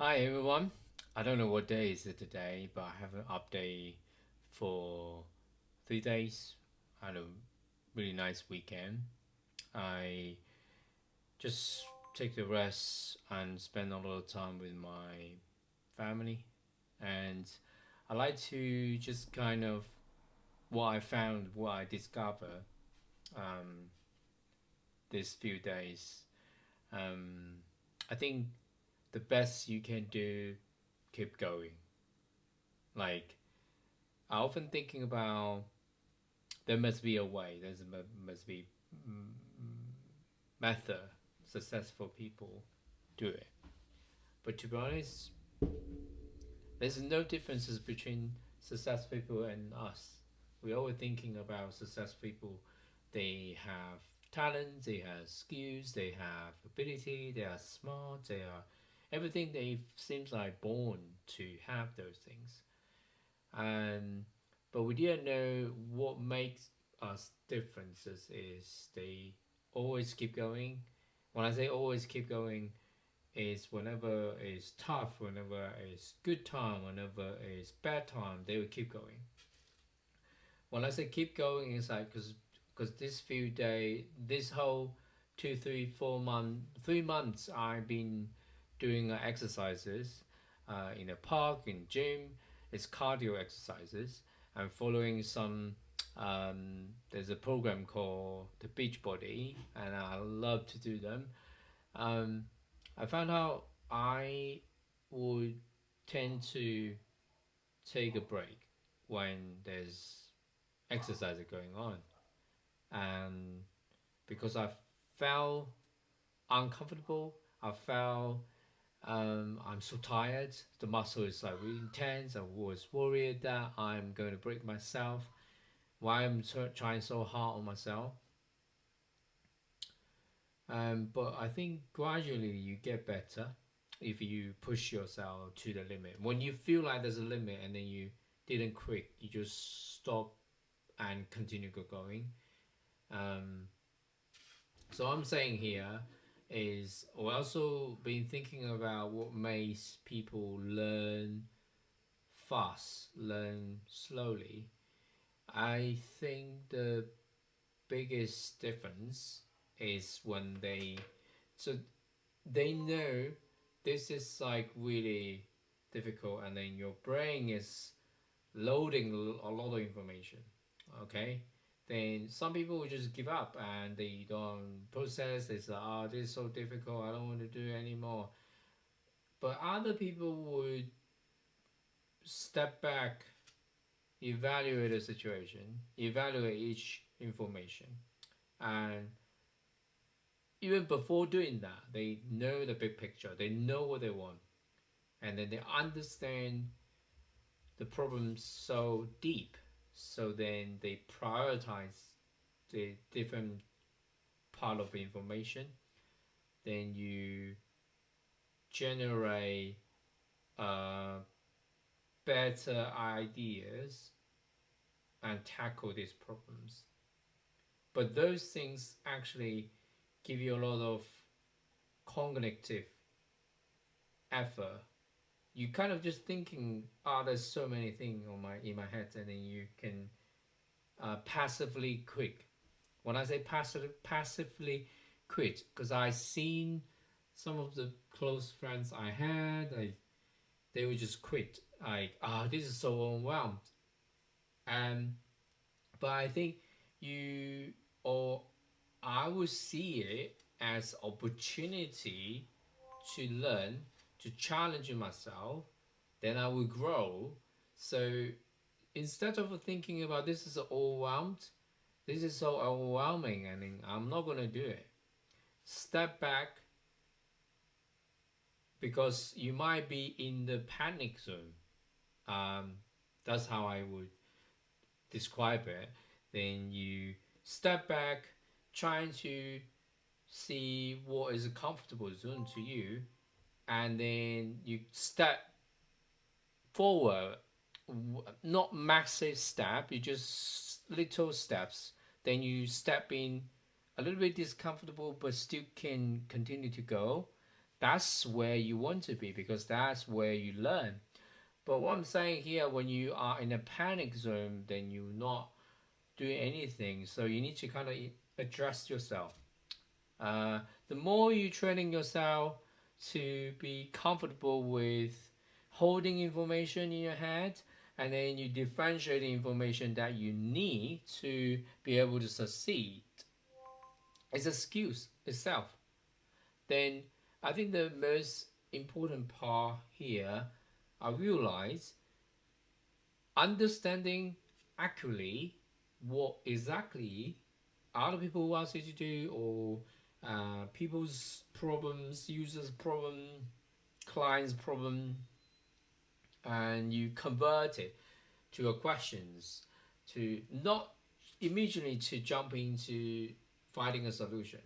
Hi everyone. I don't know what day is it today, but I have an update for 3 days. I had a really nice weekend. I just take the rest and spend a lot of time with my family, and I like to just kind of what I found, what I discovered um, these few days. Um, I think the best you can do, keep going. Like I often thinking about there must be a way. Must be method successful people do it. But to be honest, there's no differences between successful people and us. We're always thinking about successful people. They have talents, they have skills, they have ability, they are smart, they are everything. They seems like born to have those things. And but we didn't know what makes us differences is they always keep going. When I say always keep going, is whenever it's tough, whenever it's good time, whenever it's bad time, they will keep going. When I say keep going, it's like because this few day, this whole 2, 3, 4 month, 3 months, I've been doing exercises in a park, in gym. It's cardio exercises. I'm following some. There's a program called the Beachbody, and I love to do them. Um, I found out I would tend to take a break when there's exercise going on, and because I felt uncomfortable, I felt I'm so tired. The muscle is like really intense. I was worried that I'm going to break myself. Why I'm trying so hard on myself. But I think gradually you get better if you push yourself to the limit. When you feel like there's a limit and then you didn't quit, you just stop and continue going. Um, so I'm saying here is we also been thinking about what makes people learn fast, learn slowly. I think the biggest difference is when so they know this is like really difficult, and then your brain is loading a lot of information. Okay, then some people will just give up and they don't process. They say, "Oh, this is so difficult. I don't want to do it anymore." But other people would step back, evaluate the situation, evaluate each information, and even before doing that, they know the big picture. They know what they want, and then they understand the problem so deep. So then they prioritize the different part of information. Then you generate uh, better ideas and tackle these problems. But those things actually give you a lot of cognitive effort. You kind of just thinking, oh, there's so many things on my in my head, and then you can passively quit. When I say passively quit, because I seen some of the close friends I had, they would just quit. Like, ah, oh, this is so overwhelmed. And but I think you or I would see it as opportunity to learn, to challenge myself. Then I will grow. So instead of thinking about this is overwhelmed, this is so overwhelming, and I'm not gonna do it. Step back, because you might be in the panic zone. Um, that's how I would describe it. Then you step back, trying to see what is a comfortable zone to you, and then you step forward. Not massive step, you just little steps. Then you step in a little bit discomfortable, but still can continue to go. that's where you want to be because that's where you learn. But what I'm saying here, when you are in a panic zone, then you're not doing anything. So you need to kind of adjust yourself. Uh, the more you training yourself to be comfortable with holding information in your head, and then you differentiate the information that you need to be able to succeed. It's a skills itself. Then I think the most important part here, I realize understanding accurately what exactly other people want you to do, or people's problems, users' problem, clients' problem, and you convert it to your questions, to not immediately to jump into finding a solution,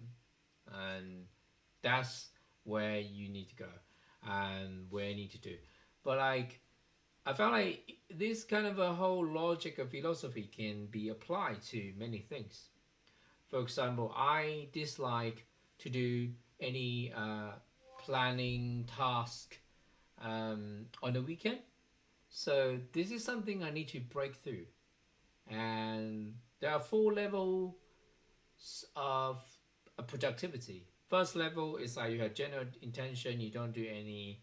and that's where you need to go and where you need to do. But like I found like this kind of a whole logic of philosophy can be applied to many things. For example, I dislike to do any planning task on the weekend. So this is something I need to break through. And there are four levels of productivity. First level is like you have general intention, you don't do any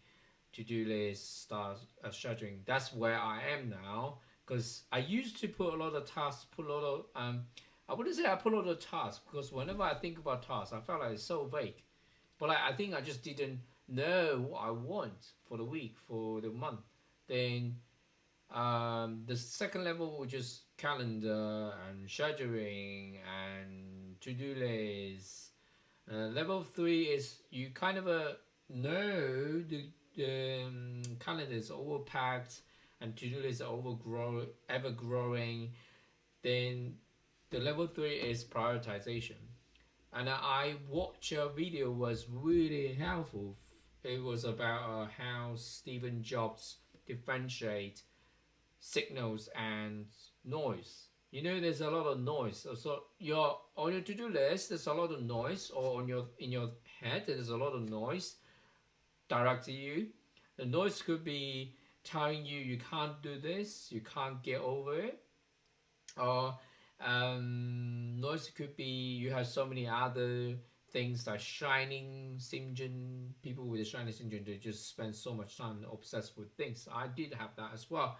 to-do list, start scheduling. That's where I am now because I used to put a lot of tasks, put a lot of I wouldn't say I put a lot of tasks because whenever I think about tasks, I felt like it's so vague. But I think I just didn't know what I want for the week, for the month. Then the second level was just calendar and scheduling and to-do lists. Level 3 is you kind of know the calendar is overpacked and to-do lists are ever growing. Then the level 3 is prioritization. And I watched a video was really helpful. It was about how Stephen Jobs differentiate signals and noise. You know, there's a lot of noise. So your on your to-do list, there's a lot of noise, or on your in your head, there's a lot of noise direct to you. The noise could be telling you you can't do this, you can't get over it, or noise could be you have so many other things like shining syndrome. People with the shining syndrome, they just spend so much time obsessed with things. I did have that as well.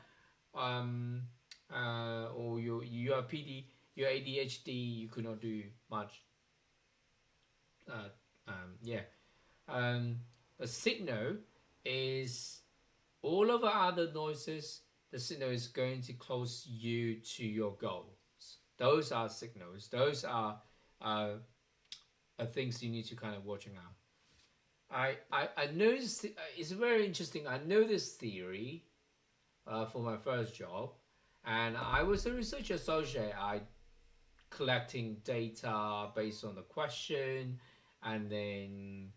Um, or your PD, your ADHD, you could not do much. Uh, yeah. Um, a signal is all of the other noises. The signal is going to close you to your goals. Those are signals. Those are things you need to kind of watching out. I know this, it's very interesting. I know this theory for my first job, and I was a research associate. I collecting data based on the question, and then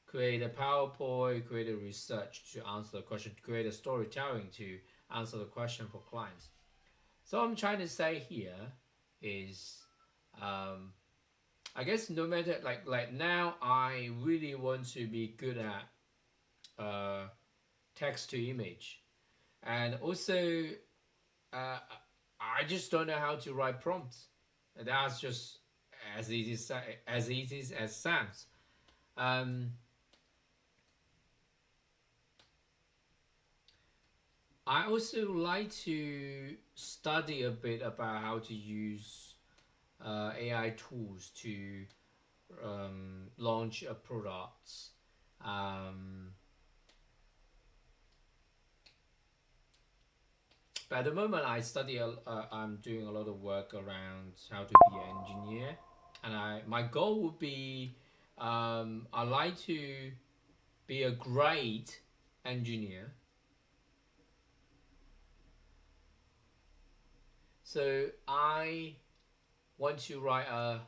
create a PowerPoint, create a research to answer the question, create a storytelling to answer the question for clients. So what I'm trying to say here is, I guess no matter like now, I really want to be good at text to image, and also uh, I just don't know how to write prompts. That's just as sounds. Um, I also like to study a bit about how to use AI tools to launch a product. Um, but at the moment, I'm doing a lot of work around how to be an engineer, and my goal would be I like to be a great engineer. So I want to write a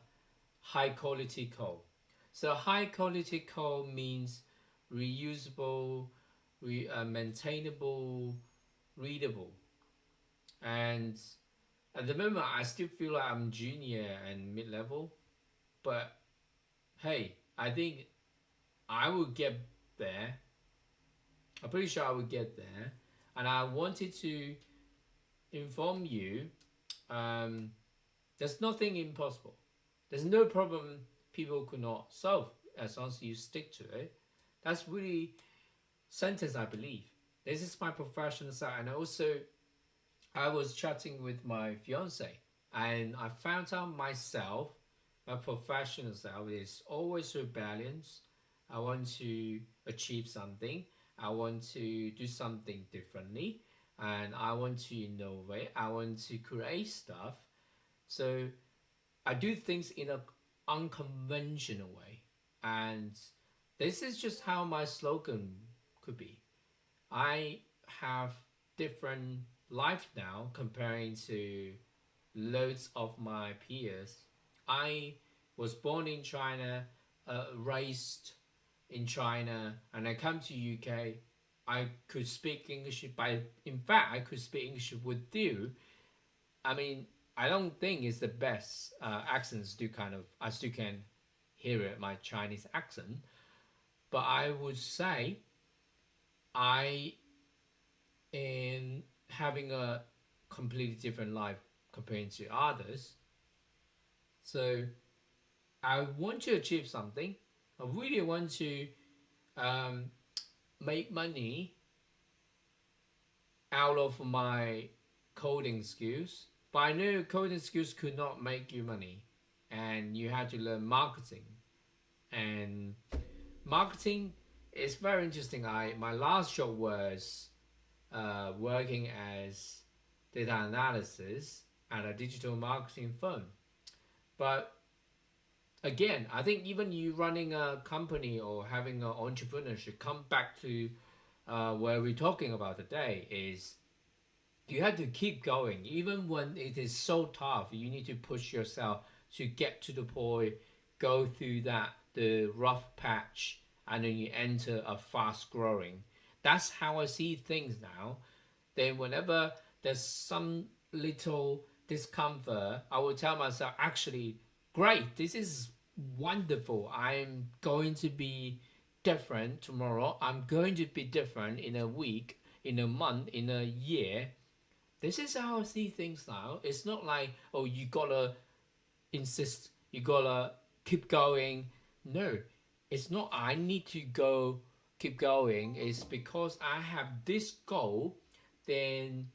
high quality code. So high quality code means reusable, maintainable, readable. And at the moment, I still feel like I'm junior and mid level, but hey, I think I will get there. I'm pretty sure I will get there. And I wanted to inform you, um, there's nothing impossible. There's no problem people could not solve as long as you stick to it. That's really sentence I believe. This is my professional side, and also I was chatting with my fiance, and I found out myself, my professional self is always rebellious. I want to achieve something. I want to do something differently, and I want to innovate. I want to create stuff. So I do things in an unconventional way, and this is just how my slogan could be. I have different life now comparing to loads of my peers. I was born in China, raised in China, and I come to UK. I could speak English. By in fact, I could speak English with you. I mean, I don't think it's the best accents. Do kind of I still can hear it my Chinese accent, but I would say I am having a completely different life compared to others. So I want to achieve something. I really want to um, make money out of my coding skills. But I know coding skills could not make you money, and you had to learn marketing. And marketing is very interesting. I my last job was working as data analysis at a digital marketing firm. But again, I think even you running a company or having an entrepreneurship, come back to where we're talking about today is you have to keep going even when it is so tough. You need to push yourself to get to the point, go through that the rough patch, and then you enter a fast growing. That's how I see things now. Then whenever there's some little discomfort, I will tell myself, actually, great, this is wonderful. I'm going to be different tomorrow. I'm going to be different in a week, in a month, in a year. This is how I see things now. It's not like, oh, you gotta insist, you gotta keep going. No, it's not. I need to go, keep going. It's because I have this goal, then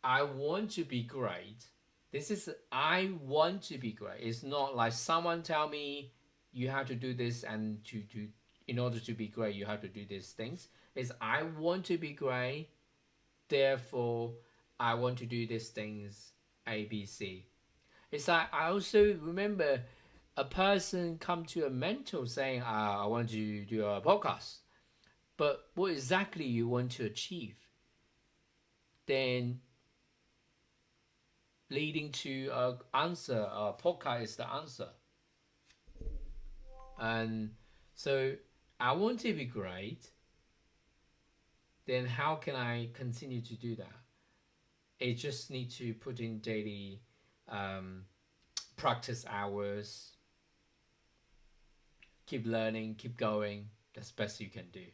I want to be great. This is, I want to be great. It's not like someone tell me you have to do this, and to in order to be great you have to do these things. It's I want to be great, therefore I want to do these things, ABC. It's like I also remember a person come to a mentor saying, I want to do a podcast, but what exactly you want to achieve? Then leading to a answer, a podcast is the answer. And so I want to be great, then how can I continue to do that? I just need to put in daily um, practice hours, keep learning, keep going. That's best you can do.